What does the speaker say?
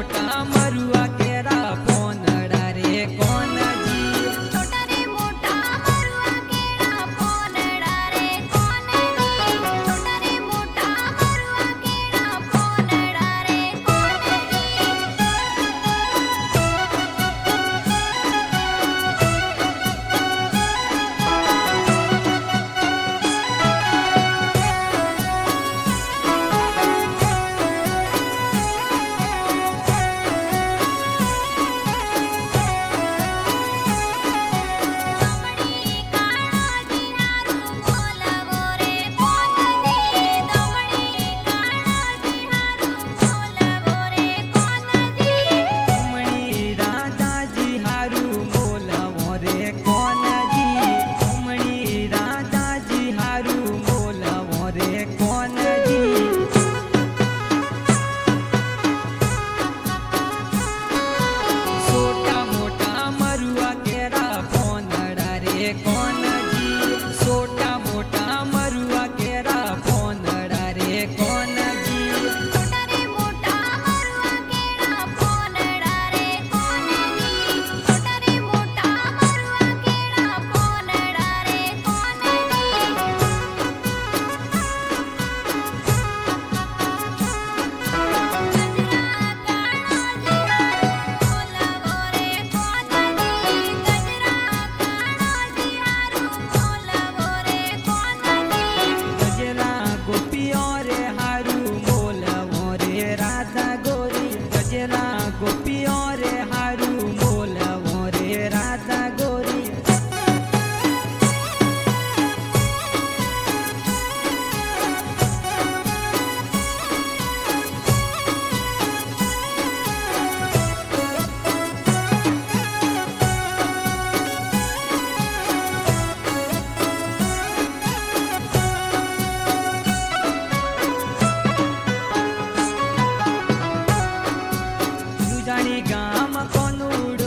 मोटा मरुआ केरा पोनड़ा रे कोन जी। छोटा रे मोटा मरुआ केरा पोनड़ा रे कोन जी। छोटा रे मोटा मरुआ केरा पोनड़ा रे कोन દમણી કાળાજી હારું બોલાવો રે કોન જી। દમણી કાળાજી હારું બોલાવો રે કોન જી। ઉમણી રાધાજી હારું બોલાવો રે કોન જી। ઉમણી રાધાજી હારું બોલાવો રે કોન જી। छोटा मोटा मरुआ केरा पोनड़ा रे कोन जी। छोटा मोटा मरुआ केरा पोनड़ा रे कोन जी। छोटा रे मोटा मरुआ केरा पोनड़ा रे कोन जी। छोटा रे मोटा मरुआ केरा पोनड़ा रे कोन गजरा गोपियों रे हारू बोलावो रे राधा गोरी। गजरा गोपियों रे हारू बोलावो रे राधा गोरी। દુજાણી ગામ કોનુડ